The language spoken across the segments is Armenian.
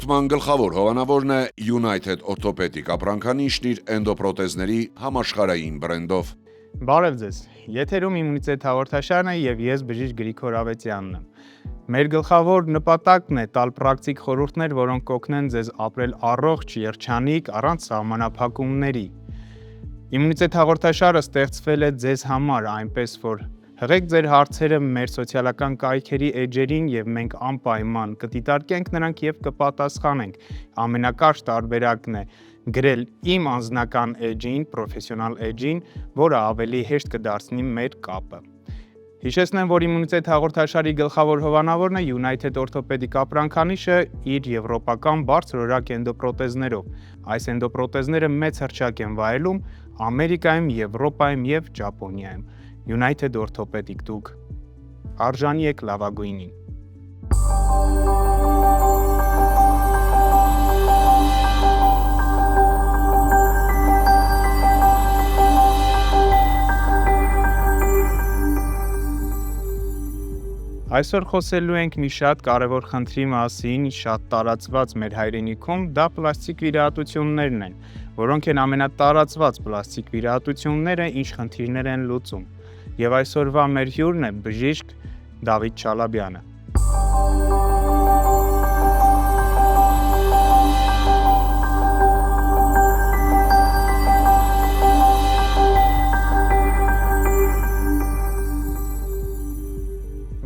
Հաղորդման գլխավոր հովանավորն է United Orthopedic ապրանքանիշն իր էնդոպրոթեզների համաշխարհային բրենդով։ Բարև ձեզ, եթերում իմունիտետ հաղորդաշարն է եւ ես բժիշկ Գրիգոր Ավետյանն եմ։ Մեր գլխավոր նպատակն է տալ պրակտիկ խորհուրդներ, որոնք կօգնեն ձեզ ապրել առողջ, երջանիկ, առանց սահմանափակումների։ Իմունիտետ հաղորդաշարը ստեղծվել է ձեզ համար, այնպես որ հղեք ձեր հարցերը մեր սոցիալական կայքերի էջերին եւ մենք անպայման կդիտարկենք նրանք եւ կպատասխանենք։ Ամենակարճ տարբերակն է գրել իմ անձնական էջին, պրոֆեսիոնալ էջին, որը ավելի հեշտ կդարձնի մեր կապը։ Հիշեցնեմ, որ իմունիտետ հաղորդաշարի գլխավոր հովանավորն է United Orthopedic ապրանքանիշը իր եվրոպական բարձրորակ էնդոպրոթեզներով։ Այս էնդոպրոթեզները մեծ հռչակ են վայելում Ամերիկայում, Եվրոպայում եւ Ճապոնիայում։ United Orthopedic դուք արժանի եք լավագույնին։ Այսօր խոսելու ենք մի շատ կարևոր խնդրի մասին, շատ տարածված մեր հայրենիքում, դա պլաստիկ վիրահատություններն են, որոնք են ամենատարածված պլաստիկ վիրահատությունները, ինչ խնդիրներ են լուծում։ Եվ այսօրվա մեր հյուրն է բժիշկ Դավիթ Չալաբյանը։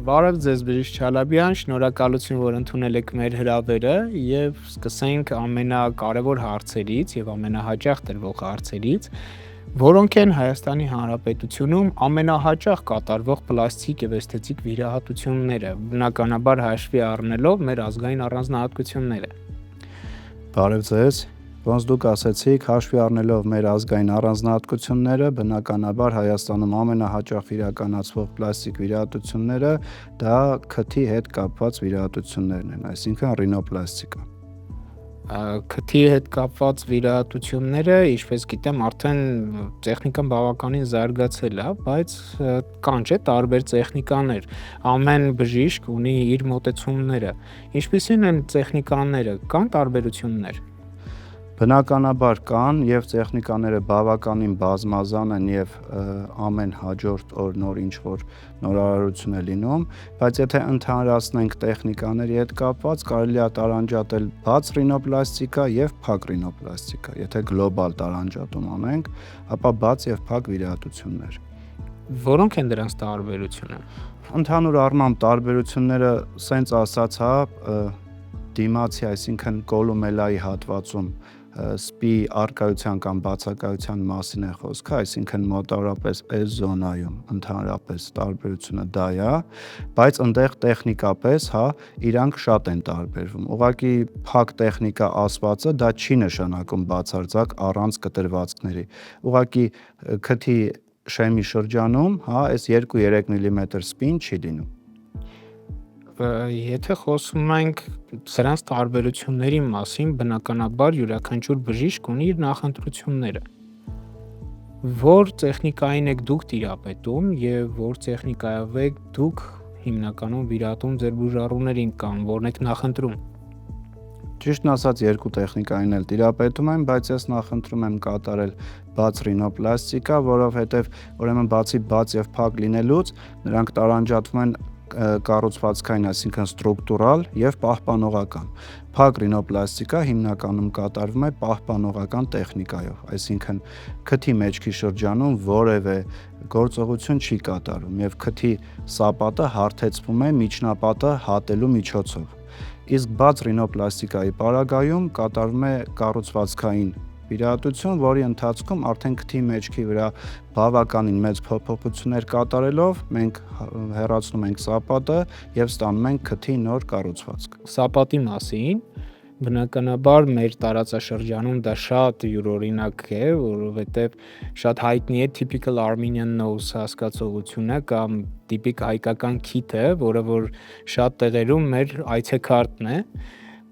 Բարև ձեզ բժիշկ Չալաբյան, շնորհակալություն, որ ընդունել եք մեր հրավերը եւ սկսենք ամենակարևոր հարցերից եւ ամենահաճախ տրվող հարցերից, որոնք են Հայաստանի Հանրապետությունում ամենահաճախ կատարվող պլաստիկ եւ էսթետիկ վիրահատությունները, բնականաբար հաշվի առնելով մեր ազգային առանձնահատկությունները։ Բարև ձեզ, ոնց դուք ասեցիք, հաշվի առնելով մեր ազգային առանձնահատկությունները, բնականաբար Հայաստանում ամենահաճախ իրականացվող պլաստիկ վիրահատությունները դա քթի հետ կապված վիրահատություններն են, այսինքն ռինոպլաստիկա։ Քթի հետ կապված վիրահատությունները, ինչպես գիտեմ, արդեն տեխնիկան բավականին զարգացել է, բայց կան չէ տարբեր տեխնիկաներ։ Ամեն բժիշկ ունի իր մոտեցումները։ Ինչպիսին են տեխնիկաները, կան տարբերություններ։ Բնականաբար կան եւ տեխնիկաները բավականին բազմազան են եւ ամեն հաջորդ օր նոր ինչ-որ նորարարություն է լինում, բայց եթե ընդհանրացնենք տեխնիկաների հետ կապված, կարելի է տարանջատել բաց ռինոպլաստիկա եւ փակ ռինոպլաստիկա։ Եթե գլոբալ տարանջատում անենք, ապա բաց եւ փակ վիրահատություններ։ Որոնք են դրանց տարբերությունը։ Ընդհանուր առմամբ տարբերությունները սենց ասած, դիմացի, այսինքն կոլումելայի հատվածում սպի արկայության կամ բացակայության մասին է խոսքը, այսինքն մոտավորապես այս զոնայում ընդհանրապես տարբերությունը դա է, բայց այնտեղ տեխնիկապես, իրանք շատ են տարբերվում։ Ուղղակի փակ տեխնիկա ասվածը դա չի նշանակում բացարձակ առանց կտրվածքների։ Ուղղակի քթի շեմի շրջանում, այս 2-3 մմ սպին չի լինում։ Եթե խոսում ենք սրանց տարբերությունների մասին, բնականաբար յուրաքանչյուր բժիշկ ունի իր նախընտրությունները։ Որ տեխնիկային եք դուք տիրապետում եւ որ տեխնիկայով եք դուք հիմնականում վիրահատում ձեր բուժառուներին կամ որն եք նախընտրում։ Ճիշտն ասած երկու տեխնիկային էլ տիրապետում եմ, բայց ես նախընտրում եմ կատարել բաց ռինոպլաստիկա, որովհետեւ ուրեմն բացի բաց եւ փակ լինելուց նրանք տարանջատվում են կառուցվածքային, այսինքն ստրուկտուրալ եւ պահպանողական։ Փակ ռինոպլաստիկա հիմնականում կատարվում է պահպանողական տեխնիկայով, այսինքն քթի մեջքի շրջանում որևէ գործողություն չի կատարվում եւ քթի սապատը հարթեցվում է միջնապատը հատելու միջոցով։ Իսկ բաց ռինոպլաստիկայի պարագայում կատարվում է կառուցվածքային վիրահատություն, որի ընթացքում արդեն քթի մեջքի վրա բավականին մեծ փոփոխություններ կատարելով մենք հեռացնում ենք սապատը եւ ստանում ենք քթի նոր կառուցվածք։ Սապատի մասին բնականաբար մեր տարածաշրջանում դա շատ յուրօրինակ է, որովհետև շատ հայտնի է typical Armenian nose հասկացողությունը կամ տիպիկ հայկական քիթը, որը որ շատ տեղերում մեր այցեքարտն է։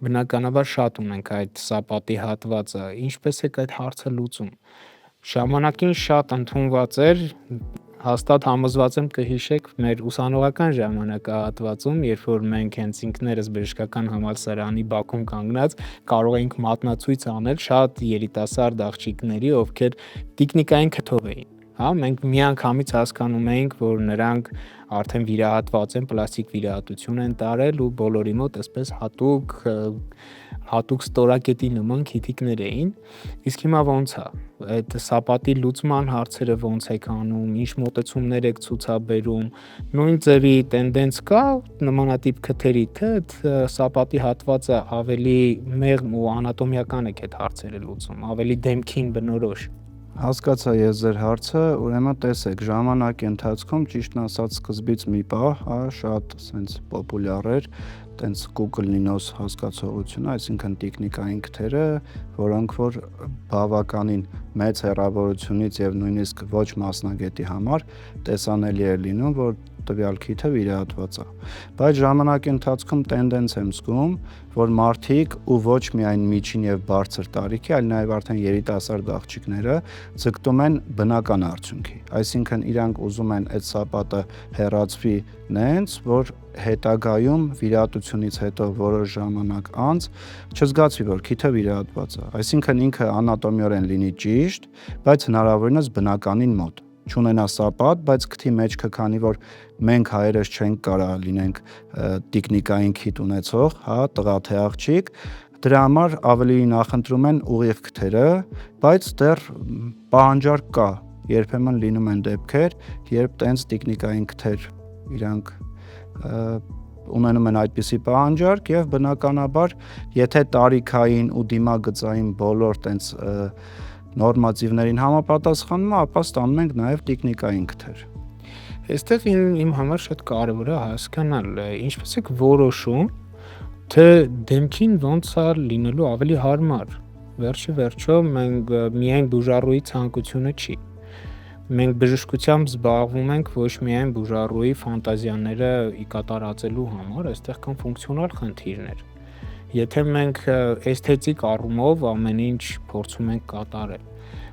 Բնականաբար շատ ունենք այդ սապատի հատվածը, ինչպես է այդ հարցը լուծում։ Ժամանակին շատ ընդունված էր հաստատ համոզված եմ կհիշեք մեր ուսանողական ժամանակահատվածում, երբ որ մենք հենց ինքներս բժշկական համալսարանի բակում կանգնած կարող էինք մատնացույց անել շատ երիտասարդ աղջիկների, ովքեր տիկնիկային քթով էին։ Հա, մենք միանգամից հասկանում էինք, որ նրանք արդեն վիրահատված են, պլաստիկ վիրահատություն են տարել ու բոլորի մոտ այսպես հատուկ ստորակետի նման քիթիկներ էին։ Իսկ հիմա ո՞նց է։ Այդ սապատի լուծման հարցերը ո՞նց եք անում, ինչ մոտեցումներ եք ցուցաբերում, նույն ձևի տենդենց կա նմանատիպ քթերի, թե սապատի հատվածը ավելի մեղմ ու անատոմիական եք այդ հարցերը լուծում, ավելի դեմքին բնորոշ։ Հասկացա ես ձեր հարցը, ուրեմն տեսեք, ժամանակի ընթացքում ճիշտն ասած սկզբից մի պահ, հա, շատ սենց պոպուլյար էր, տենց կուկլնինոս հասկացողությունը, այսինքն տիկնիկային քթերը, որոնք որ բավականին մեծ հեռավորությունից եւ նույնիսկ ոչ մասնագետի համար տեսանելի էր լինում, որ տվյալ քիթը վիրահատված է։ Բայց ժամանակի ընթացքում տենդենց եմ զգում, որ մարդիկ ու ոչ միայն միջին եւ բարձր տարիքի, այլ նաեւ արդեն երիտասարդ աղջիկները ձգտում են բնական արդյունքի։ Այսինքն իրանք ուզում են այդ սապատը հեռացվի նենց, որ հետագայում վիրահատությունից հետո որոշ ժամանակ անց չզգացվի, որ քիթը վիրահատված է։ Այսինքն ինքը անատոմիորեն լինի ճիշտ, բայց հնարավորինս բնականին մոտ չունենա սապատ, բայց քթի մեջքը, քանի որ մենք հայերս չենք կարա լինենք տիկնիկային քիթ ունեցող, հա, տղա թե աղջիկ, դրա համար ավելի նախընտրում են ուղիղ քթերը, բայց դեռ պահանջարկ կա, երբեմն լինում են դեպքեր, երբ տենց տիկնիկային քթեր իրանք ունենում են այդպիսի պահանջարկ եւ բնականաբար, եթե տարիքային ու դիմագծային բոլոր տենց նորմատիվներին համապատասխանում է, ապա ստանում ենք նաև տիկնիկային քթեր։ Այստեղ իմ համար շատ կարևոր է հասկանալ, ինչպես եք որոշում, թե դեմքին ոնց է լինելու ավելի հարմար։ Վերջը մենք միայն բուժառուի ցանկությունը չի։ Մենք բժշկությամբ զբաղվում ենք ոչ միայն բուժառուի ֆանտազիաները կատարածելու համար, այստեղ կան ֆունկցիոնալ խնդիրներ։ Եթե մենք էսթետիկ առումով ամեն ինչ փորձում ենք կատարել,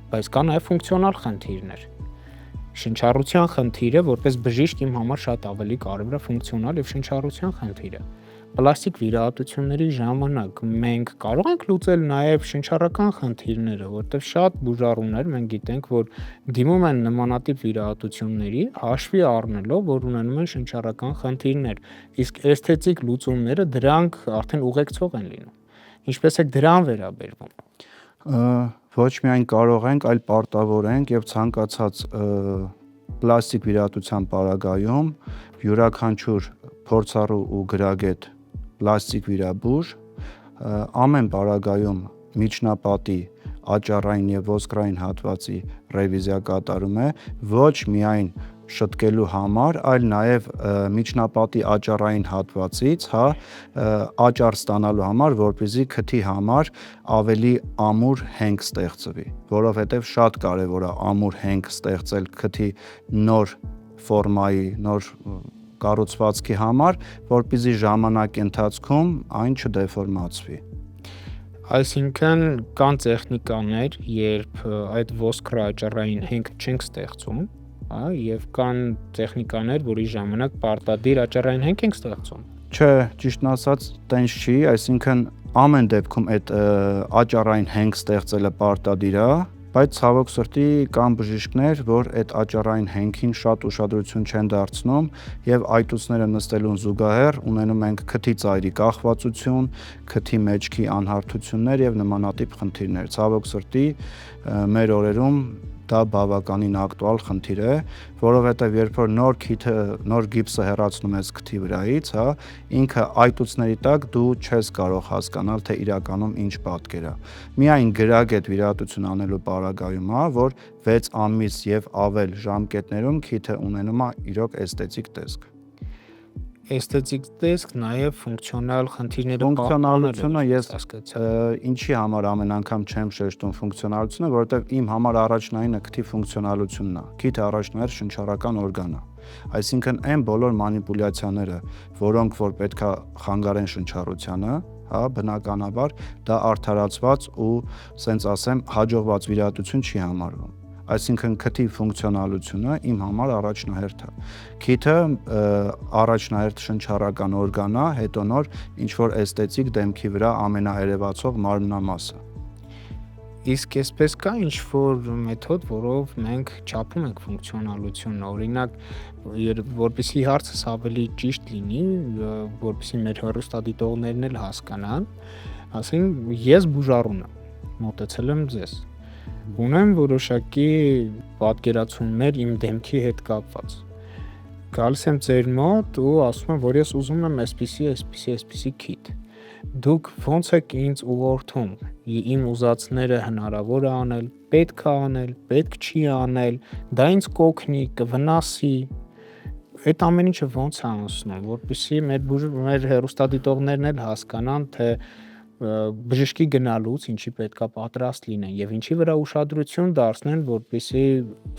բայց կա նաև ֆունկցիոնալ խնդիրներ։ Շնչառության խնդիրը որպես բժիշկ իմ համար շատ ավելի կարևոր է ֆունկցիոնալ եւ շնչառության խնդիրը։ Պլաստիկ վիրահատությունների ժամանակ մենք կարող ենք լուծել նաև շնչառական խնդիրները, որտեղ շատ բուժառուներ մենք գիտենք, որ դիմում են նմանատիպ վիրահատությունների, հաշվի առնելով, որ ունենում են շնչառական խնդիրներ, իսկ էսթետիկ լուծումները դրանք արդեն ուղեկցող են լինում։ Ինչպես է դրան վերաբերվում։ Ոչ միայն կարող ենք, այլ պարտավոր ենք եւ ցանկացած պլաստիկ վիրահատության պարագայում յուրաքանչյուր փորձառու ու գրագետ պլաստիկ վիրաբույժ ամեն պարագայում միջնապատի աճառային եւ ոսկրային հատվածի ռևիզիա կատարում է ոչ միայն շտկելու համար, այլ նաև միջնապատի աճառային հատվածից, հա, աճառ ստանալու համար, որպեսզի քթի համար ավելի ամուր հենք ստեղծվի, որովհետև շատ կարևոր է ամուր հենք ստեղծել քթի նոր ֆորմայի, նոր կառուցվածքի համար, որպեսզի ժամանակի ընթացքում այն չդեֆորմացվի։ Այսինքն կան տեխնիկաներ, երբ այդ ոսկրը աճառային հենք չենք ստեղծում, եւ կան տեխնիկաներ, որի ժամանակ պարտադիր աճառային հենք ենք ստեղծում։ Չէ, ճիշտն ասած, տենց չի, այսինքն ամեն դեպքում այդ աճառային հենք ստեղծելը պարտադիր է, բայց ցավոք սրտի կան բժիշկներ, որ այդ աճառային հենքին շատ ուշադրություն չեն դարձնում եւ այտուցները նստելուն զուգահեռ ունենում ենք քթի ծայրի կախվածություն, քթի մեջքի անհարթություններ եւ նմանատիպ խնդիրներ։ Ցավոք սրտի մեր օրերում դա բավականին ակտուալ խնդիր է, որովհետև երբ որ նոր գիպսը հեռացնում ես քթի վրայից, հա, ինքը այտուցների տակ դու չես կարող հասկանալ, թե իրականում ինչ պատկեր է։ Միայն գրագետ վիրահատություն անելու պարագայում է, որ 6 ամիս եւ ավել ժամկետներում քիթը ունենում է իրոք էսթետիկ տեսք։ Էսթետիկ տեսք, նաև ֆունկցիոնալ խնդիրները ֆունկցիոնալությունը ես ինչի համար ամեն անգամ չեմ շեշտում ֆունկցիոնալությունը, որովհետև իմ համար առաջնայինը քթի ֆունկցիոնալությունն է։ Քիթը առաջնահերթ շնչառական օրգան է։ Այսինքն այն բոլոր մանիպուլյացիաները, որոնք որ պետքա խանգարեն շնչառությանը, հա, բնականաբար դա արդարացված ու սենց ասեմ հաջողված վիրահատություն չի համարվում։ այսինքն քթի ֆունկցիոնալությունը իմ համար առաջնահերթ է։ Քիթը առաջնահերթ շնչառական օրգան է, հետո նոր ինչ որ էսթետիկ դեմքի վրա ամենաերևացող մարմնամասը։ Իսկ այսպես կա ինչ որ մեթոդ, որով մենք չափում ենք ֆունկցիոնալությունը, օրինակ, որպեսզի հարցս ավելի ճիշտ լինի, որպեսզի մեր հեռուստադիտողներն էլ հասկանան, ասենք ես բուժառուն եմ, մոտեցել եմ ձեզ։ Ունեմ որոշակի պատկերացումներ իմ դեմքի հետ կապված։ Գալիս եմ ձեր մոտ ու ասում եմ, որ ես ուզում եմ այսպիսի քիթ։ Դուք ո՞նց եք ինձ ուղղորդում, իմ ուզածները հնարավոր է անել, պետք է անել, պետք չի անել, դա ինձ կօգնի, կվնասի, այդ ամեն ինչը ո՞նց է անցնում, որպեսզի մեր հեռուստադիտողներն էլ հասկանան, թե բժշկի գնալուց ինչի պետքա պատրաստ լինեն եւ ինչի վրա ուշադրություն դարձնեն, որպեսզի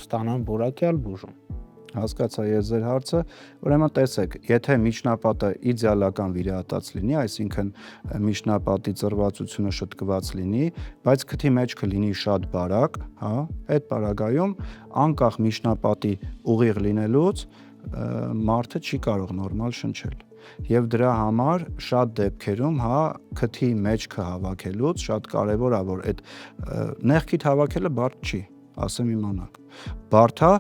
ստանան որակյալ բուժում։ Հասկացա ես ձեր հարցը, ուրեմն տեսեք, եթե միջնապատը իդեալական վիրահատած լինի, այսինքն միջնապատի ծռվածությունը շտկված լինի, բայց քթի մեջքը լինի շատ բարակ, հա, այդ պարագայում անկախ միջնապատի ուղիղ լինելուց մարդը չի կարող նորմալ շնչել։ Եվ դրա համար շատ դեպքերում, հա, քթի մեջքը հավաքելուց շատ կարևոր է, որ այդ նեղքիթ հավաքելը բարդ չի, ասեմ իմանաք։ Բարդ է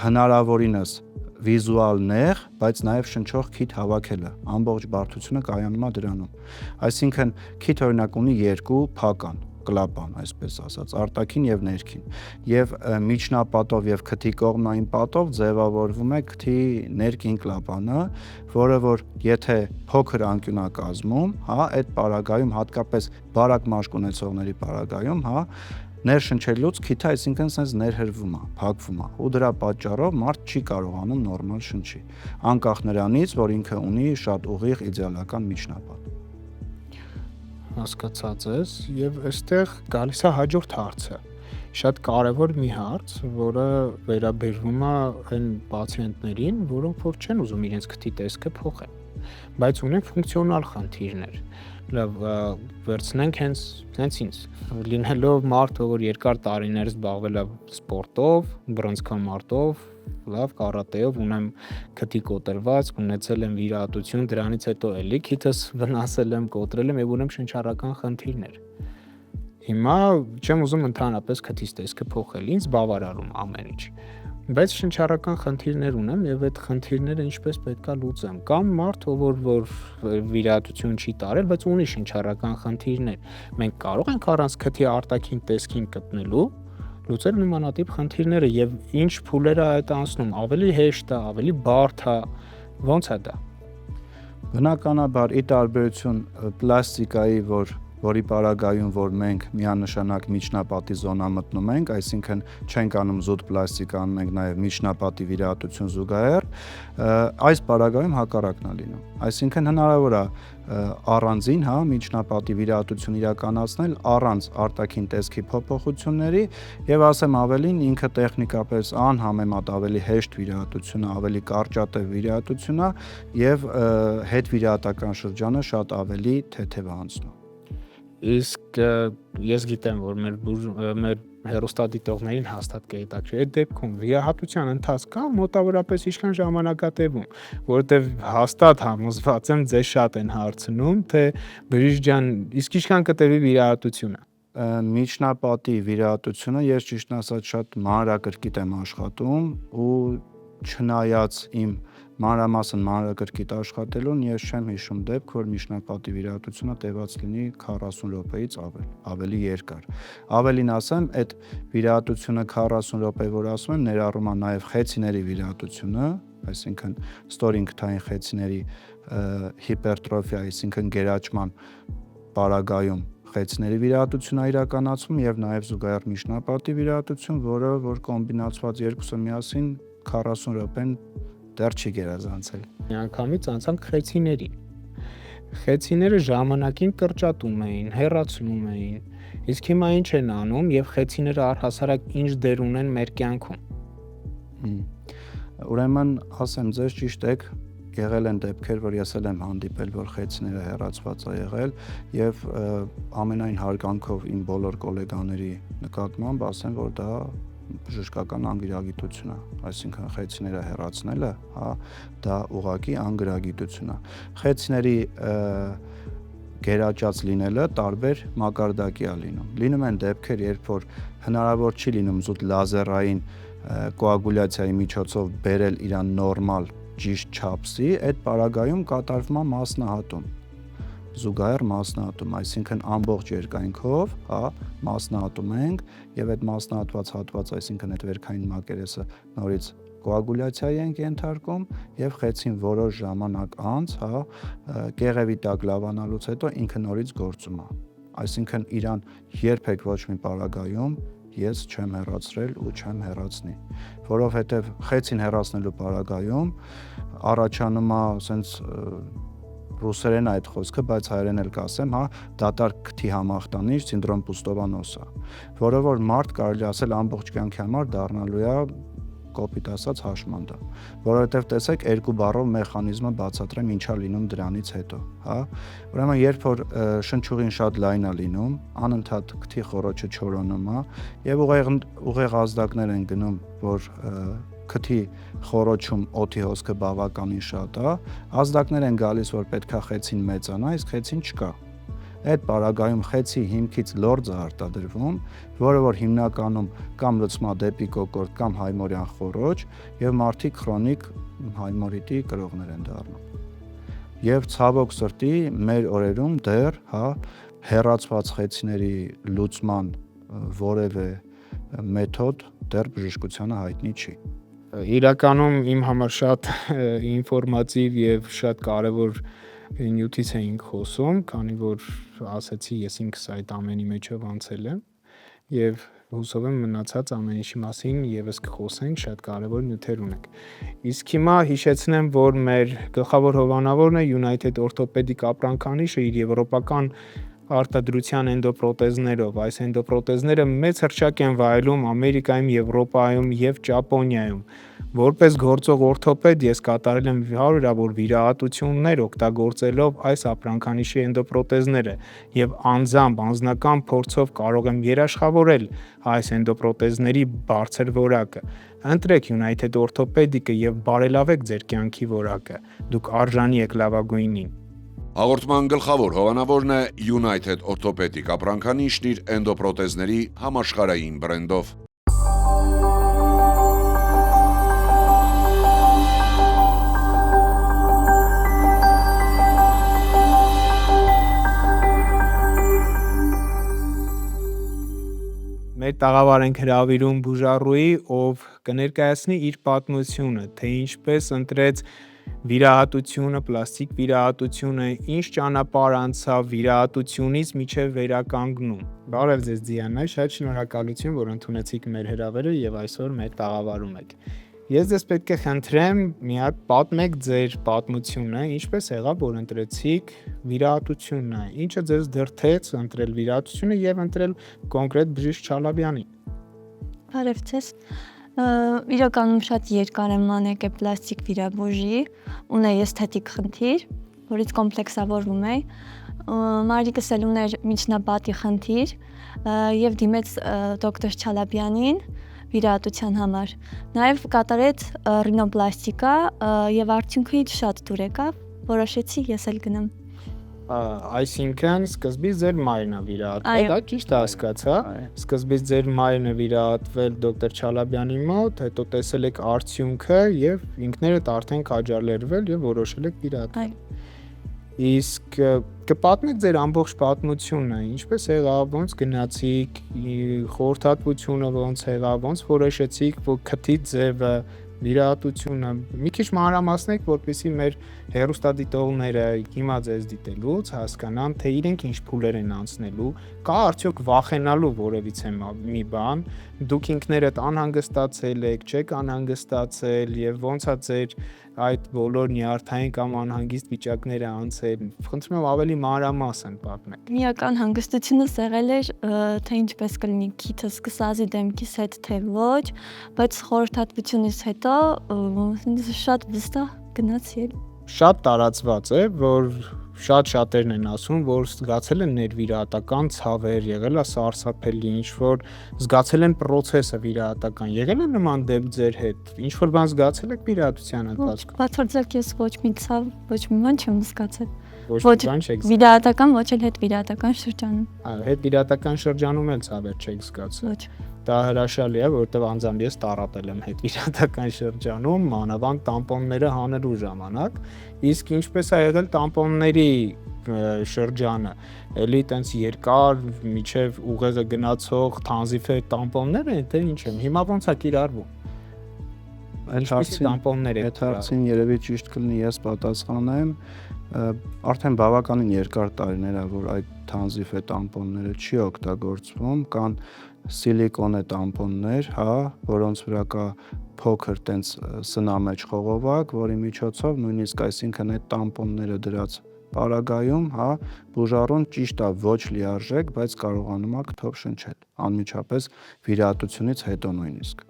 հնարավորինս վիզուալ նեղ, բայց նաև շնչող քիթ հավաքելը, ամբողջ բարդությունը կայանում է դրանում։ Այսինքն քիթ օրինակ ունի երկու փական, կլապան, այսպես ասած, արտաքին եւ ներքին։ Եվ միջնապատով եւ քթի կողմնային պատով ձևավորվում է քթի ներքին կլապանը, որը որ եթե փոքր անկյուն է կազմում, հա, այդ պարագայում հատկապես բարակ մաշկ ունեցողների պարագայում, հա, ներշնչելուց քիթը, այսինքն sense ներհրվում է, փակվում է, ու դրա պատճառով մարդ չի կարողանում նորմալ շնչի, անկախ նրանից, որ ինքը ունի շատ ուղիղ իդեալական միջնապատ։ Հասկացած ես, եւ այստեղ գալիս է հաջորդ հարցը։ Շատ կարևոր մի հարց, որը վերաբերվում է այն պացիենտներին, որոնք որ չեն ուզում իրենց քթի տեսքը փոխել, բայց ունեն ֆունկցիոնալ խնդիրներ։ Լավ, վերցնենք հենց ինձ, լինելով մարդը, որ երկար տարիներ զբաղվել է սպորտով, բռնցքամարտով, լավ կարատեով, ունեմ քթի կոտրված, ունեցել եմ վիրահատություն, դրանից հետո էլի քիթս վնասել եմ, կոտրել եմ եւ ունեմ շնչառական խնդիրներ։ Հիմա չեմ ուզում ընդհանրապես քթիս տեսքը փոխել, ինձ բավարարում ամեն ինչ։ Բայց շնչառական խնդիրներ ունեմ եւ այդ խնդիրները ինչպես պետքա լուծեմ։ Կամ մարդ, որ վիրահատություն չի տարել, բայց ունի շնչառական խնդիրներ։ Մենք կարող ենք առանց քթի արտաքին տեսքին կտնելու լուծել նմանատիպ խնդիրները եւ ինչ փուլեր է այդ անցնում, ավելի հեշտ է, ավելի բարդ է, ո՞նց է դա։ Բնականաբար ի տարբերություն պլաստիկայի, որի պարագայում, որ մենք միանշանակ միջնապատի զոնա մտնում ենք, այսինքն չենք անում զուտ պլաստիկա, անում ենք նաև միջնապատի վիրահատություն զուգահեռ, այս պարագայում հակառակն է լինում։ Այսինքն հնարավոր է առանձին, հա, միջնապատի վիրահատություն իրականացնել առանց արտաքին տեսքի փոփոխությունների եւ ասեմ ավելին, ինքը տեխնիկապես անհամեմատ ավելի հեշտ վիրահատություն է, ավելի կարճատև վիրահատություն է եւ հետվիրահատական շրջանը շատ ավելի թեթև է անցնում։ Իսկ ես գիտեմ, որ մեր հեռուստադիտողներին հաստատ կհետաքրքրի այդ դեպքում վիրահատության ընթացքում մոտավորապես ինչքան ժամանակատևում, որովհետև հաստատ համոզված եմ ձեզ շատ են հարցնում, թե բժիշկ ջան, իսկ ինչքան կտևի վիրահատությունը։ Միջնապատի վիրահատությունը ես ճիշտն ասած շատ մանրակրկիտ եմ աշխատում ու չնայած իմ մանրամասն մանրակրկիտ աշխատելուն ես չեմ հիշում դեպք, որ միջնապատի վիրահատությունը տևած լինի 40 րոպեից ավելի երկար։ Ավելին ասեմ, այդ վիրահատությունը 40 րոպե, որ ասում եմ, ներառում է նաև խեցիների վիրահատությունը, այսինքն ստորին քթային խեցիների հիպերտրոֆիա, այսինքն գերաճման պարագայում խեցիների վիրահատություն է իրականացվում եւ նաև զուգահեռ միջնապատի վիրահատություն, որ կոմբինացված երկուսը միասին 40 րոպեն դեռ չի գերազանցել։ Միանգամից անցանք խեցիներին։ Խեցիները ժամանակին կրճատում էին, հեռացնում էին։ Իսկ հիմա ինչ են անում եւ խեցիները առհասարակ ինչ դեր ունեն մեր կյանքում։ Ուրեմն ասեմ ձեզ ճիշտ եք, եղել են դեպքեր, որ ես էլ եմ հանդիպել, որ խեցիները հեռացված է եղել եւ ամենայն հարգանքով իմ բոլոր գոլեգաների նկատմամբ ասեմ, որ դա բժշկական անգրագիտություն է, այսինքն խեցիները հեռացնելը, հա, դա ուղղակի անգրագիտություն է։ Խեցիների գերաճած լինելը տարբեր մակարդակի է լինում։ Լինում են դեպքեր, երբ որ հնարավոր չի լինում զուտ լազերային կոագուլյացիայի միջոցով բերել իրան նորմալ ճիշտ չափսի, այդ պարագայում կատարվում է մասնահատում։ Զուգահեռ մասնահատում, այսինքն ամբողջ երկայնքով, հա, մասնահատում ենք եւ այդ մասնահատված հատված, այսինքն այդ վերքային մակերեսը նորից կոագուլյացիայի ենք ենթարկում եւ խեցին որոշ ժամանակ անց, հա, կեղևի տակ լավանալուց հետո ինքը նորից գործում է։ Այսինքն իրան երբեք ոչ մի պարագայում ես չեմ հեռացրել ու չեմ հեռացնի, որովհետեւ խեցին հեռացնելու պարագայում առաջանում է ասենց ռուսերեն այդ խոսքը, բայց հայերեն էլ կասեմ, հա, դատարկ քթի համախտանիշ սինդրոմ Պուստովանոսը, որը որ մարդ կարելի ասել ամբողջ կյանքի համար դառնալու է կոպիտ ասած հաշմանդա, որովհետև տեսեք երկու բառով մեխանիզմը բացատրեմ ինչա լինում դրանից հետո, հա, ուրեմն երբ որ շնչուղին շատ լայն է լինում, անընդհատ քթի խոռոչը չորոնում է եւ ուղեղ ազդակներ են գնում, որ քթի խոռոչում օդի հոսքը բավականին շատ է, ազդակներ են գալիս, որ պետքա խեցին մեծանա, իսկ խեցին չկա։ Այդ պարագայում խեցի հիմքից լորձ է արտադրվում, որը որ հիմնականում կամ լցվում է դեպի կոկորդ կամ հայմորյան խոռոչ եւ մարդիկ քրոնիկ հայմորիտի կրողներ են դառնում։ Եվ ցավոք սրտի մեր օրերում դեռ, հա, հեռացված խեցիների լուծման որևէ մեթոդ դեռ բժշկությանը հայտնի չի։ Իրականում իմ համար շատ ինֆորմատիվ եւ շատ կարեւոր նյութից էինք խոսում, քանի որ ասացի ես ինքս այդ ամենի մեջով անցել եմ եւ հուսով եմ մնացած ամեն ինչի մասին եւս կխոսենք, շատ կարեւոր նյութեր ունենք։ Իսկ հիմա հիշեցնեմ, որ մեր գլխավոր հովանավորն է United Orthopedic ապրանքանիշը իր եվրոպական արտադրության էնդոպրոթեզներով։ Այս էնդոպրոթեզները մեծ հռչակ են վայելում Ամերիկայում, Եվրոպայում եւ Ճապոնիայում։ Որպես գործող օրթոպեդ ես կատարել եմ հարյուրավոր վիրահատություններ օգտագործելով այս ապրանքանիշի էնդոպրոթեզները եւ անձամբ անձնական փորձով կարող եմ երաշխավորել այս էնդոպրոթեզների բարձր որակը։ Ընտրեք United Orthopedic-ը եւ բարելավեք ձեր կյանքի որակը։ Դուք արժանի եք լավագույնին։ Հաղորդման գլխավոր հովանավորն է United Orthopedic ապրանքանիշն իր էնդոպրոթեզների համաշխարհային բրենդով։ Մեր տաղավար ենք հրավիրում Բուժառուի, ով կներկայացնի իր պատմությունը, թե ինչպես ընտրեց վիրահատությունը, պլաստիկ վիրահատությունը, ինչ ճանապարհ անցավ վիրահատությունից մինչև վերականգնում։ Բարև ձեզ Դիանա, շատ շնորհակալություն, որ ընդունեցիք մեր հրավերը եւ այսօր մեր տաղավարում եք։ Ես ձեզ պետք է խնդրեմ մի հատ պատմեք ձեր պատմությունը, ինչպես եղավ, որ ընտրեցիք վիրահատությունը, ինչը ձեզ դրդեց ընտրել վիրահատությունը եւ ընտրել կոնկրետ բժիշկ Չալաբյանին։ Բարև ձեզ։ Իրականում շատ երկար եմ մանեկել պլաստիկ վիրաբուժի, ունեի էսթետիկ խնդիր, որից կոմպլեքսավորվում էի։ Մայրիկս էլ ուներ միջնապատի խնդիր եւ դիմեց դոկտոր Չալաբյանին վիրահատության համար։ Նաև կատարեց ռինոպլաստիկա եւ արդյունքից շատ դուր եկավ, որոշեցի ես էլ գնամ։ Այսինքն սկզբից ձեր մայրն է վիրահատվել, դա ճիշտ հասկացա։ Սկզբից ձեր մայրն է վիրահատվել դոկտոր Չալաբյանի մոտ, հետո տեսել եք արդյունքը եւ ինքներդ արդեն քաջալերվել եւ որոշել եք վիրահատվել։ Իսկ կպատնեք ձեր ամբողջ պատմությունը, ինչպես եղավ, ոնց գնացիք, խորհրդատվությունը ոնց եղավ, ոնց որոշեցիք, որ քթի ձևը, վիրահատությունը, մի քիչ մանրամասնեք, որպեսզի մեր հեռուստադիտողները հիմա ձեզ դիտելուց հասկանան, թե իրենք ինչ փուլեր են անցնելու, կա արդյոք վախենալու որևիցե մի բան, դուք ինքներդ անհանգստացել եք, չեք անհանգստացել եւ ոնց է ձեր այդ բոլոր նյարդային կամ անհանգիստ վիճակները անցել։ Խնդրում եմ ավելի մանրամասն պատմեք։ Միական հանգստությունս եղել էր, թե ինչպես կլինի քիթը սկսազի դեմքիս հետ, թե ոչ, բայց խորհրդատվությունից հետո շատ վստահ գնացի էլ։ շատ տարածված է, որ շատերն են ասում, որ զգացել են ներվիրահատական ցավեր, եղել է սարսափելի, ինչ որ զգացել են process-ը վիրահատական։ Եղել է նման դեպք ձեր հետ։ Ինչ որ բան զգացել եք վիրահատության ընթացքում։ Բացարձակ ես ոչ մի ցավ, ոչ մի բան չեմ զգացել։ Ոչ Ոչ մի բան չեք վիրահատական, ոչ էլ հետ վիրահատական շրջանում։ հետ վիրահատական շրջանում էլ ցավեր չեք զգացել։ Ոչ։ Դա հրաշալի է, որովհետև անձամբ ես տառապել եմ հետ վիրահատական շրջանում, մանավանդ տամպոնները հանելու ժամանակ, իսկ ինչպես է եղել տամպոնների շրջանը, էլի տենց երկար միջև ուղեղը գնացող թանզիֆե տամպոններ են, թե ինչ եմ, հիմա ոնց է կիրառվում։ Այդ հարցին Այդ հարցին երևի ճիշտ կլինի ես պատասխանեմ, արդեն բավականին երկար տարիներ է, որ այդ թանզիֆե տամպոնները չի օգտագործվում, կան սիլիկոնե տամպոններ, հա, որոնց վրա կա փոքր տենց սնամեջ խողովակ, որի միջոցով նույնիսկ այսինքն այդ տամպոնները դրած պարագայում, հա, բուժառուն ճիշտ է ոչ լիարժեք, բայց կարողանում է կթով շնչել, անմիջապես վիրահատությունից հետո նույնիսկ։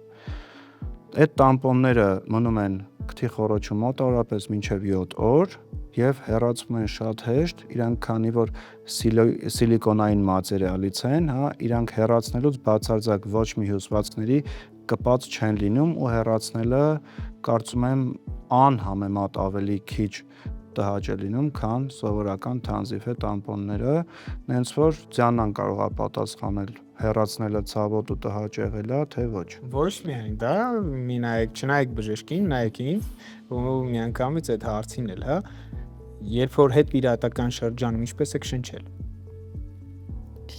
Այդ տամպոնները մնում են քթի խոռոչում մոտավորապես մինչև 7 օր եւ հեռացվում են շատ հեշտ, իրանք քանի որ սիլիկոնային մատերիալից են, հա, իրանք հեռացնելուց բացարձակ ոչ մի հյուսվածքների կպած չեն լինում ու հեռացնելը կարծում եմ անհամեմատ ավելի քիչ տհաճ է լինում, քան սովորական թանզիֆե տամպոնները, նենց որ Ձյաննան կարող է պատասխանել հեռացնելը ցավոտ ու տհաճ եղել է, թե ոչ։ Ոչ միայն դա, մի նայեք, չնայեք բժշկին, նայեք ինձ, ու միանգամից այդ հարցին էլ, հա, երբ որ հետ վիրահատական շրջանում ինչպես եք շնչել։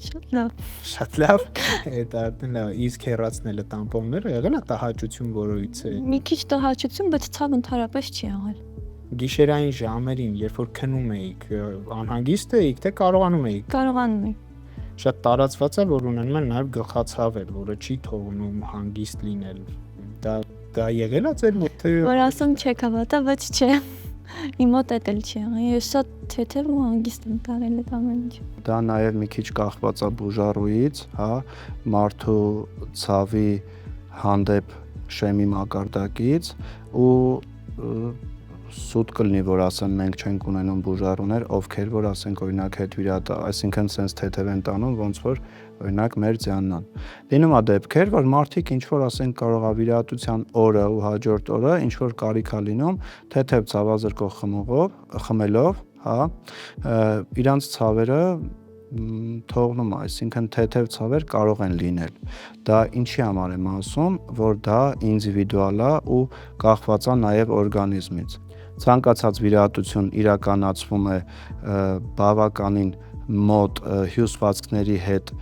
Շատ լավ։ Շատ լավ։ Այդ արդեն լավ, իսկ հեռացնելը տամպոնները եղել է տհաճություն որից է։ Մի քիչ տհաճություն, բայց ցավ ընդհանրապես չի եղել։ Գիշերային ժամերին, երբ որ քնում էիք, անհանգիստ էիք, թե կարողանում էիք։ Կարողանում եմ։ Շատ տարածված է, որ ունենում են նաև գլխացավեր, որը չի թողնում հանգիստ լինել։ Դա եղել է ձեր մոտ, թե Որ ասում չեք հավատա, բայց չէ։ Իմ մոտ էլ չի եղել։ Ես շատ թեթև ու հանգիստ եմ տարել այդ ամեն ինչը։ Դա նաև մի քիչ կախված է բուժառուից, հա, մարդու ցավի հանդեպ շեմի մակարդակից ու սուտ կլինի, որ ասեմ մենք չենք ունենում բուժառուներ, ովքեր որ ասենք օրինակ հետ վիրահատա, այսինքն sense թեթև են տանում, ոնց որ օրինակ մեր Ձյաննան։ Լինում է դեպքեր, որ մարդիկ ինչ որ ասենք կարող է վիրահատության օրը ու հաջորդ օրը ինչ որ կարիք է լինում, թեթև ցավազրկող խմելով, հա, իրանց ցավերը թողնում է, այսինքն թեթև ցավեր կարող են լինել։ Դա ինչի համար եմ ասում, որ դա ինդիվիդուալ է ու կախված է նաև օրգանիզմից։ Ցանկացած վիրահատություն իրականացվում է բավականին մոտ հյուսվածքների հետ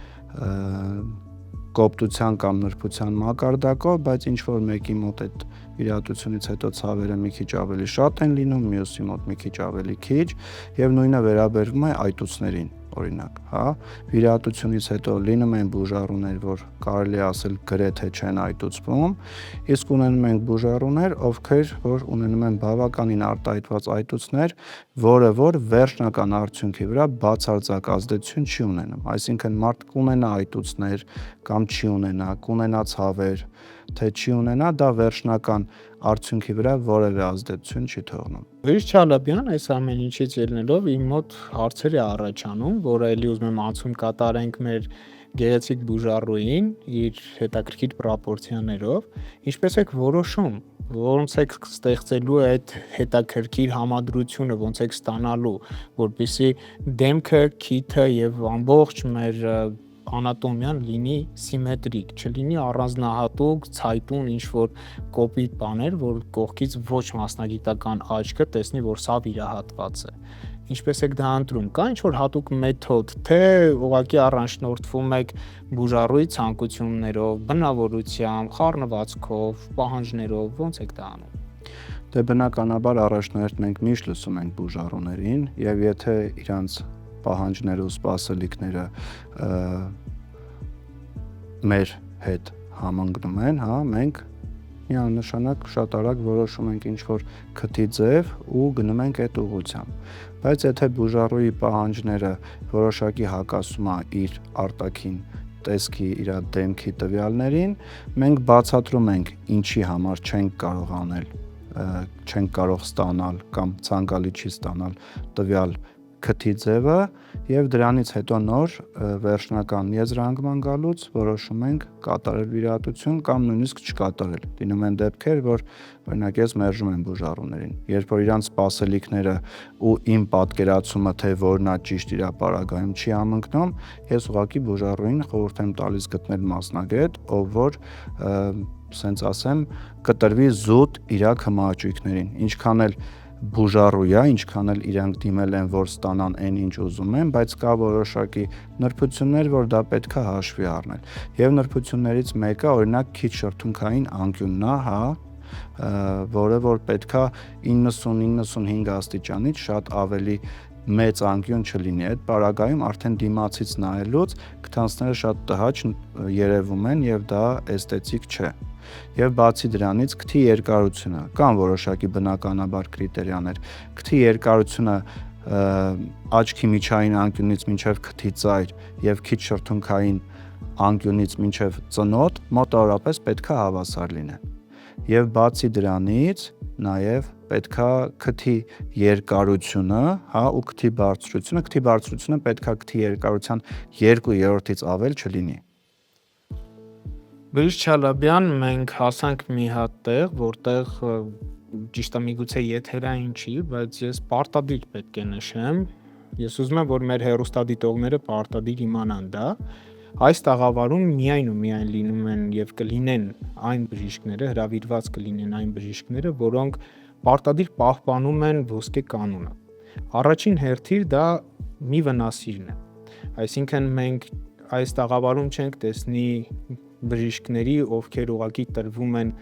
կոպտության կամ նրբության մակարդակով, բայց ինչ որ մեկի մոտ այդ վիրահատությունից հետո ցավերը մի քիչ ավելի շատ են լինում, մյուսի մոտ մի քիչ ավելի քիչ, եւ նույնը վերաբերվում է այտուցներին, օրինակ, հա, վիրահատությունից հետո լինում են բուժառուներ, որ կարելի է ասել գրեթե չեն այտուցվում, իսկ ունենում ենք բուժառուներ, ովքեր որ ունենում են բավականին արտահայտված այտուցներ, որը որ վերջնական արդյունքի վրա բացարձակ ազդեցություն չի ունենում, այսինքն մարդ կունենա այտուցներ կամ չի ունենա, կունենա ցավեր, թե չի ունենա, դա վերջնական արդյունքի վրա որևէ ազդեցություն չի թողնում։ Բժիշկ Չալաբյան, այս ամեն ինչից ելնելով իմ մոտ հարցեր է առաջանում, որը էլի ուզում եմ անցում կատարենք մեր գեղեցիկ բուժառուին իր հետաքրքիր պրոպորցիաներով, ինչպես եք որոշում, ոնց եք ստեղծելու այդ հետաքրքիր համադրությունը, ոնց եք ստանալու, որպեսզի դեմքը, քիթը եւ ամբողջ մեր անատոմիան լինի սիմետրիկ, չլինի առանձնահատուկ, ցայտուն ինչ-որ կոպիտ բաներ, որ կողքից ոչ մասնագիտական աչքը տեսնի, որ սա վիրահատված է։ Ինչպես եք դա ընտրում, կա ինչ-որ հատուկ մեթոդ, թե ուղղակի առաջնորդվում եք բուժառուի ցանկություններով, բնավորությամբ, խառնվածքով, պահանջներով, ոնց եք դա անում։ Դե բնականաբար առաջնահերթ մենք միշտ լսում ենք բուժառուներին եւ եթե իրանց պահանջները ու սպասելիքները մեր հետ համընկնում են, հա, մենք միանշանակ շատ արագ որոշում ենք ինչ-որ քթի ձև ու գնում ենք այդ ուղղությամբ։ Բայց եթե բուժառուի պահանջները որոշակի հակասում է իր արտաքին տեսքի, իր դեմքի տվյալներին, մենք բացատրում ենք ինչի համար չենք կարող անել չենք կարող ստանալ կամ ցանկալի չի ստանալ տվյալ քթի ձևը եւ դրանից հետո նոր վերջնական եզրահանգման գալուց որոշում ենք կատարել վիրահատություն կամ նույնիսկ չկատարել։ Լինում են դեպքեր, որ օրինակ ես մերժում եմ բուժառուներին, երբ որ իրանց սպասելիքները ու իմ պատկերացումը, թե որն է ճիշտ իր ապարագայում չի համընկնում, ես ուղղակի բուժառուին խորհուրդ եմ տալիս գտնել մասնագետ, ով որ սենց ասեմ, կտրվի զուտ իր հմահաճույքներին, ինչքան էլ բուժառու է, ինչքան էլ իրանք դիմել են, որ ստանան այն ինչ ուզում են, բայց կա որոշակի նրբություններ, որ դա պետք է հաշվի առնել։ Եվ նրբություններից մեկը, օրինակ, քիչ շրթունքային անկյունն է, հա, որը որ պետքա 90-95 աստիճանից շատ ավելի մեծ անկյուն չլինի։ Այդ պարագայում արդեն դիմացից նայելուց քթանցները շատ տհաճ երևում են եւ դա էսթետիկ չէ։ Եվ բացի դրանից քթի երկարությունը կան որոշակի բնականաբար կրիտերիաներ։ Քթի երկարությունը աչքի միջային անկյունից մինչև քթի ծայր եւ քիչ շրթունքային անկյունից մինչև ծնոտ մոտավորապես պետքա հավասար լինեն։ Եվ բացի դրանից նաև պետքա քթի երկարությունը, հա, ու քթի բարձրությունը պետքա քթի երկարության 2/3-ից ավել չլինի։ Բժիշկ Չալաբյան, մենք հասանք մի հատ տեղ, որտեղ ճիշտ է միգուցե եթերային չի, բայց ես պարտադիր պետք է նշեմ։ Ես ուզում եմ, որ մեր հեռուստադիտողները պարտադիր իմանան դա։ Այս տաղավարում միայն ու միայն լինում են եւ կլինեն այն բժիշկները, հրավիրված կլինեն այն բժիշկները, որոնք պարտադիր պահպանում են ոսկե կանոնը։ Առաջին հերթին դա մի վնասիրն է։ Այսինքն մենք այս տաղավարում չենք տեսնի բժիշկների, ովքեր ուղղակի տրվում են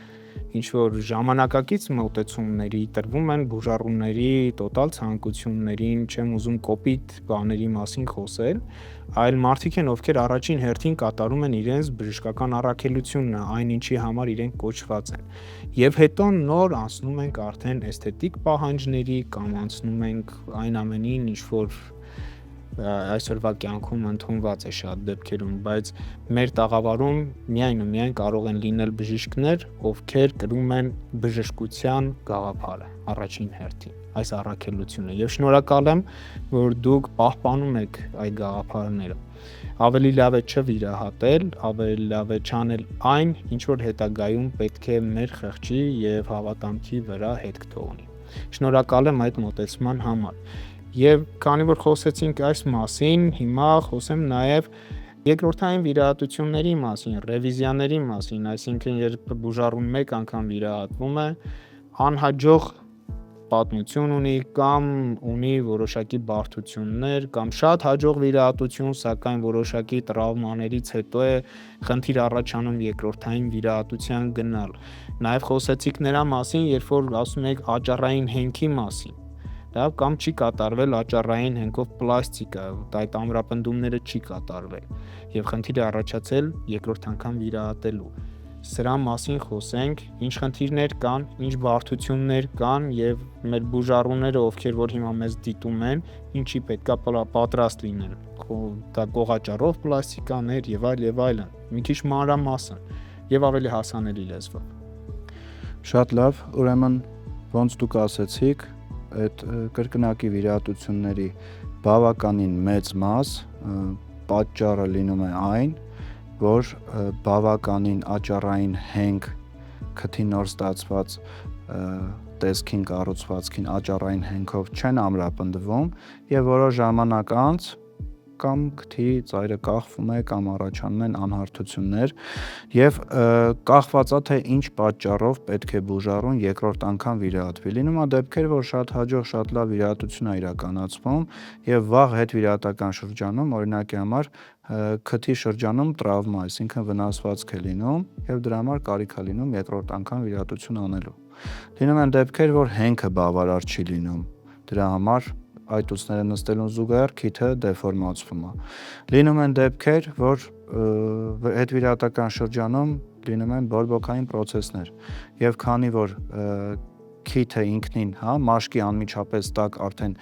ինչ-որ ժամանակակից մոտեցումների, տրվում են բուժառուների տոտալ ցանկություններին, չեմ ուզում կոպիտ բաների մասին խոսել, այլ մարդիկ են, ովքեր առաջին հերթին կատարում են իրենց բժշկական առաքելությունը, այն ինչի համար իրենք կոչված են։ Եվ հետո նոր անցնում ենք արդեն էսթետիկ պահանջների կամ անցնում ենք այն ամենին, ինչ որ այսօրվա կյանքում ընդունված է շատ դեպքերում, բայց մեր տաղավարում միայն ու միայն կարող են լինել բժիշկներ, ովքեր կրում են բժշկության գաղափարը առաջին հերթին, այս առաքելությունը, եւ շնորհակալ եմ, որ դուք պահպանում եք այդ գաղափարները։ Ավելի լավ է չվիրահատել, ավելի լավ է չանել այն, ինչ որ հետագայում պետք է մեր խղճի եւ հավատամքի վրա հետք թողնի։ Շնորհակալ եմ այդ մոտեցման համար։ Եվ քանի որ խոսեցինք այս մասին, հիմա խոսեմ նաև երկրորդային վիրահատությունների մասին, ռևիզիաների մասին, այսինքն երբ բուժառուն մեկ անգամ վիրահատվում է, անհաջող պատմություն ունի կամ ունի որոշակի բարդություններ կամ շատ հաջող վիրահատություն, սակայն որոշակի տրավմաներից հետո է խնդիր առաջանում երկրորդային վիրահատության գնալ։ Նաև խոսեցիք նրա մասին, երբ որ ասում եք աճառային հենքի մասին։ Դա կամ չի կատարվել աճառային հենքով պլաստիկա, այդ ամրապնդումները չի կատարվել եւ խնդիր է առաջացել երկրորդ անգամ վիրահատելու։ Սրա մասին խոսենք, ինչ խնդիրներ կան, ինչ բարդություններ կան եւ մեր բուժառուները, ովքեր որ հիմա մեզ դիտում են, ինչի պետքա պատրաստ լինեն։ Դա կողաճառով պլաստիկաներ եւ այլն։ Մի քիչ մանրամասն եւ ավելի հասանելի լեզվով։ Շատ լավ, ուրեմն ոնց դուք ասեցիք, այդ կրկնակի վիրահատությունների բավականին մեծ մաս պատճառը լինում է այն, որ բավականին աճառային հենք քթի նոր ստացված տեսքին կառուցվածքին աճառային հենքով չեն ամրապնդվում եւ որոշ ժամանակ անց կամ քթի ծայրը կախվում է կամ առաջանում են անհարթություններ եւ կախվածա թե ինչ պատճառով պետք է բուժառուն երկրորդ անգամ վիրահատվի։ Լինում է դեպքեր, որ շատ հաջող, շատ լավ վիրահատություն է իրականացվում եւ վաղ հետվիրահատական շրջանում, օրինակի համար քթի շրջանում տրավմա, այսինքն վնասվածք է լինում եւ դրա համար կարիք է լինում երկրորդ անգամ վիրահատություն անելու։ Լինում են դեպքեր, որ հենքը բավարար չի լինում։ Դրա համար այտուցները նստելուն զուգահեռ քիթը դեֆորմացվում է։ Լինում են դեպքեր, որ հետվիրահատական շրջանում լինում են բորբոքային պրոցեսներ եւ քանի որ քիթը ինքնին, հա, մաշկի անմիջապես տակ արդեն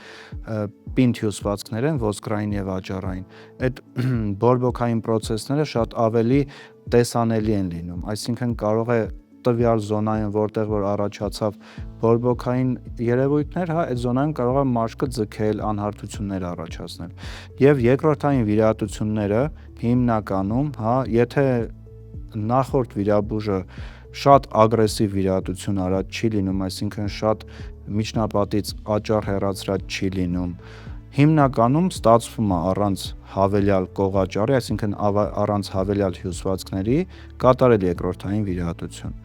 պինդ հյուսվածքներ են ոսկրային եւ աճառային, այդ բորբոքային պրոցեսները շատ ավելի տեսանելի են լինում, այսինքն կարող է տվյալ զոնայում, որտեղ որ առաջացավ բորբոքային երևույթներ, հա, այդ զոնայում կարող է մաշկը ձգել, անհարթություններ առաջացնել։ Եվ երկրորդային վիրահատությունները հիմնականում, հա, եթե նախորդ վիրաբույժը շատ ագրեսիվ վիրահատություն արած չի լինում, այսինքն շատ միջնապատից աճառ հեռացրած չի լինում, հիմնականում ստացվում է առանց հավելյալ կողաճառի, այսինքն առանց հավելյալ հյուսվածքների կատարել երկրորդային վիրահատություն։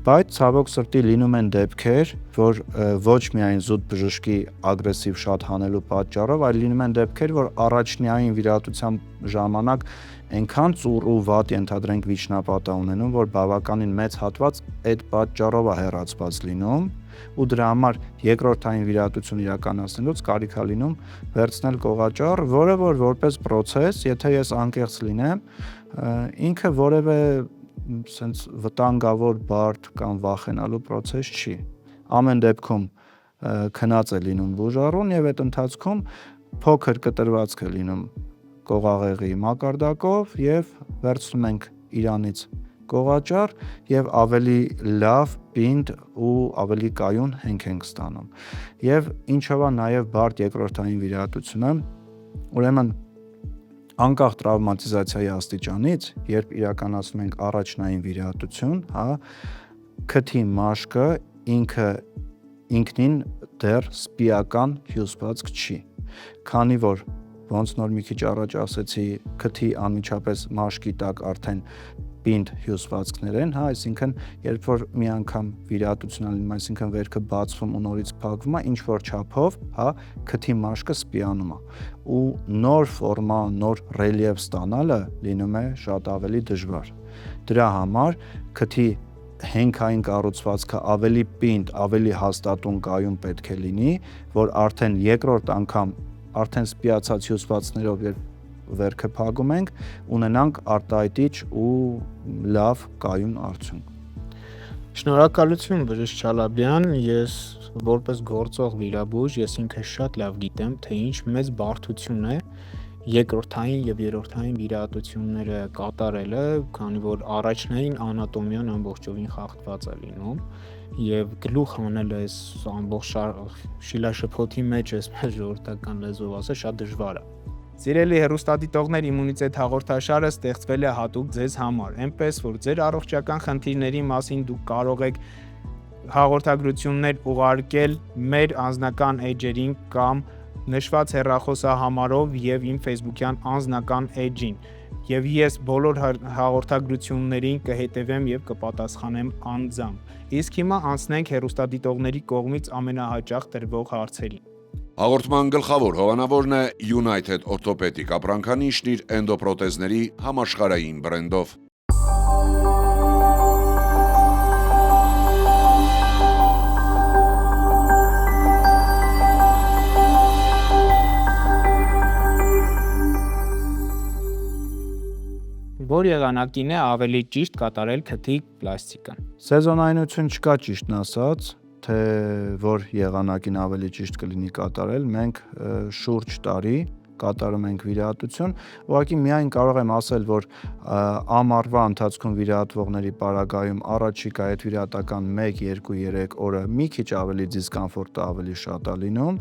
Բայց ցավոք սրտի լինում են դեպքեր, որ ոչ միայն զուտ բժշկի ագրեսիվ շատ հանելու պատճառով, այլ լինում են դեպքեր, որ առաջնային վիրահատության ժամանակ այնքան ծուռ ու վատ ենթադրենք վիճնապատ է ունենում, որ բավականին մեծ հատված այդ պատճառով է հեռացված լինում, ու դրա համար երկրորդային վիրահատություն իրականացնելուց կարիք է լինում վերցնել կողաճառ, որը որպես process, եթե ես անկեղծ լինեմ, ինքը որևէ sense վտանգավոր բարդ կամ վախենալու process չի։ Ամեն դեպքում քնած է լինում բուժառուն եւ այդ ընթացքում փոքր կտրվածք է լինում կողաղեղի մակարդակով եւ վերցնում ենք իրանից կողաճառ եւ ավելի լավ պինդ ու ավելի կայուն հենք ենք ստանում։ Եվ ինչով է նաեւ բարդ երկրորդային վիրահատությունը, ուրեմն անկախ տրավմատիզացիայի աստիճանից, երբ իրականացնում ենք առաջնային վիրահատություն, հա, քթի մաշկը ինքնին դեռ սպիական հյուսվածք չի, քանի որ ոնց նոր մի քիչ առաջ ասեցի, քթի անմիջապես մաշկի տակ արդեն պինդ հյուսվածքներ են, հա, այսինքն երբ որ մի անգամ վիրահատություն անում, այսինքն վերքը բացվում ու նորից փակվում է, ինչ որ չափով, հա, քթի մաշկը սպիանում է ու նոր ֆորմա, նոր ռելիեֆ ստանալը լինում է շատ ավելի դժվար։ Դրա համար քթի հենքային կառուցվածքը ավելի պինդ, ավելի հաստատուն կայուն պետք է լինի, որ արդեն երկրորդ անգամ արդեն սպիացած հյուսվածքներով երբ վերքը փակում ենք, ունենանք արտահայտիչ ու լավ կայուն արդյունք։ Շնորհակալություն բժիշկ Չալաբյան, ես որպես գործող վիրաբույժ, ես ինքս շատ լավ գիտեմ, թե ինչ մեծ բարդություն է երկրորդային եւ երրորդային վիրահատությունները կատարելը, քանի որ առաջնային անատոմիան ամբողջովին խախտված է լինում եւ գլուխ անել այս ամբողջ շիլաշփոթի մեջ, այսպես ժողովրդական լեզվով ասած, շատ դժվար է։ Սիրելի հեռուստադիտողներ, Իմունիտետ հաղորդաշարը ստեղծվել է հատուկ ձեզ համար, այնպես որ ձեր առողջական խնդիրների մասին դուք կարող եք հաղորդագրություններ ուղարկել մեր անձնական էջերին կամ նշված հեռախոսահամարով եւ իմ Facebook-յան անձնական էջին, եւ ես բոլոր հաղորդագրություններին կհետևեմ եւ կպատասխանեմ անձամբ։ Իսկ հիմա անցնենք հեռուստադիտողների կողմից ամենահաճախ տրվող հարցերին։ Հաղորդման գլխավոր հովանավորն է United Orthopedic ապրանքանիշն իր էնդոպրոթեզների համաշխարհային բրենդով։ Որ եղանակին է ավելի ճիշտ կատարել քթի պլաստիկան։ Սեզոնայնություն չկա ճիշտն ասած, թե որ եղանակին ավելի ճիշտ կլինի կատարել, մենք շուրջ տարի կատարում ենք վիրահատություն, ուղղակի միայն կարող եմ ասել, որ ամառվա ընթացքում վիրահատվողների պարագայում առաջիկա այդ վիրահատական 1, 2, 3 օրը մի քիչ ավելի դիսկոմֆորտը ավելի շատ է լինում,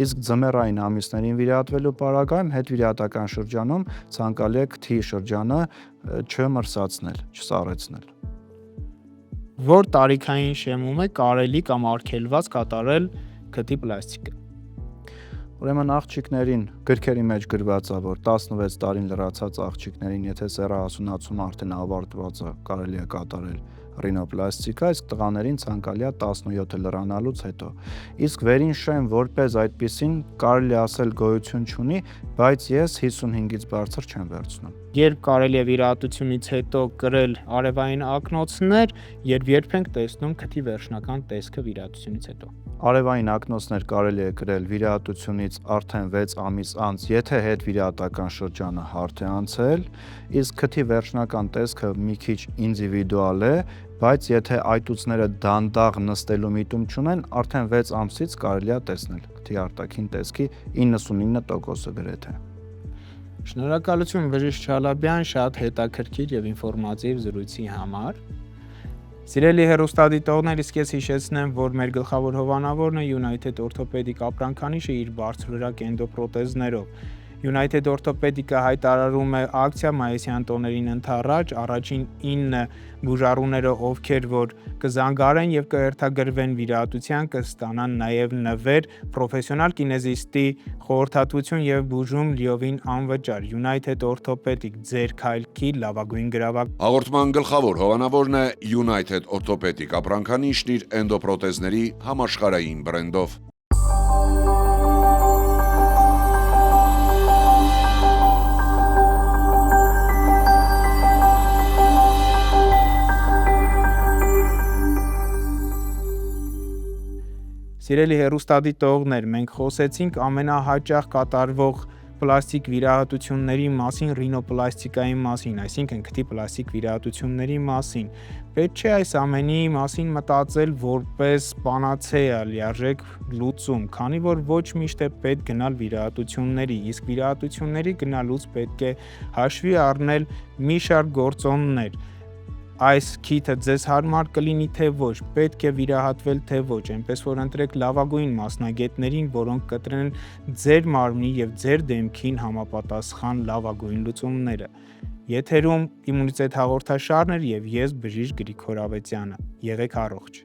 իսկ ձմեռային ամիսներին վիրահատվելու պարագայում հետվիրահատական շրջանում ցանկալի է քթի շրջանը չմրսացնել, չսառեցնել։ Որ տարիքային շեմում է կարելի կամ արգելված կատարել քթի պլաստիկը։ Ուրեմն աղջիկներին գրքերի մեջ գրված է, որ 16 տարին լրացած աղջիկներին, եթե սեռահասունացումը արդեն ավարտված է, կարելի է կատարել ռինոպլաստիկա, իսկ տղաներին ցանկալի է 17-ը լրանալուց հետո։ Իսկ վերին շեմ որպես այդպիսին կարելի ասել գոյություն չունի, բայց ես 55-ից բարձր չեմ վերցնում։ Երբ կարելի է վիրահատությունից հետո կրել արևային ակնոցներ, երբ ենք տեսնում քթի վերջնական տեսքը վիրահատությունից հետո։ Արևային ակնոցներ կարելի է կրել վիրահատությունից արդեն 6 ամիս անց, եթե հետ վիրահատական շրջանը հարթ է անցել, իսկ քթի վերջնական տեսքը մի քիչ ինդիվիդուալ է, բայց եթե այտուցները դանդաղ նստելու միտում չունեն, արդեն 6 ամսից կարելի է տեսնել քթի արտաքին տեսքի 99%-ը գրեթե։ Շնորհակալություն բժիշկ Չալաբյան, շատ հետաքրքիր եւ ինֆորմատիվ զրույցի համար։ Սիրելի հեռուստադիտողներ, իսկ ես հիշեցնեմ, որ մեր գլխավոր հովանավորն է United Orthopedic ապրանքանիշը իր բարձրորակ էնդոպրոթեզներով։ United Orthopedic-ը հայտարարում է ակցիա մայիսյան տոներին ընթառաջ, առաջին 9 բուժառուները, ովքեր որ կզանգարեն եւ կհերթագրվեն վիրահատության, կստանան նաեւ նվեր, պրոֆեսիոնալ կինեզիստի խորհրդատվություն եւ բուժում լիովին անվճար։ United Orthopedic ձեր քայլքի լավագույն գրավակ։ Հաղորդման գլխավոր հովանավորն է United Orthopedic ապրանքանիշն իր էնդոպրոթեզների համաշխարհային բրենդով։ Սիրելի հեռուստադիտողներ, մենք խոսեցինք ամենահաճախ կատարվող պլաստիկ վիրահատությունների մասին, ռինոպլաստիկայի մասին, այսինքն քթի պլաստիկ վիրահատությունների մասին։ Պետք չէ այս ամենի մասին մտածել որպես պանացեա, լիարժեք լուծում, քանի որ ոչ միշտ է պետք գնալ վիրահատությունների, իսկ վիրահատությունների գնալուց պետք է հաշվի առնել մի շարք գործոններ։ Այս քիթը ձեզ հարմար կլինի թե ոչ, պետք է վիրահատվել թե ոչ, այնպես որ ընտրեք լավագույն մասնագետներին, որոնք կտրեն ձեր մարմնի եւ ձեր դեմքին համապատասխան լավագույն լուծումները։ Եթերում Իմունիտետ հաղորդաշարն էր եւ ես բժիշկ Գրիգոր Ավետյանը։ Եղեք առողջ։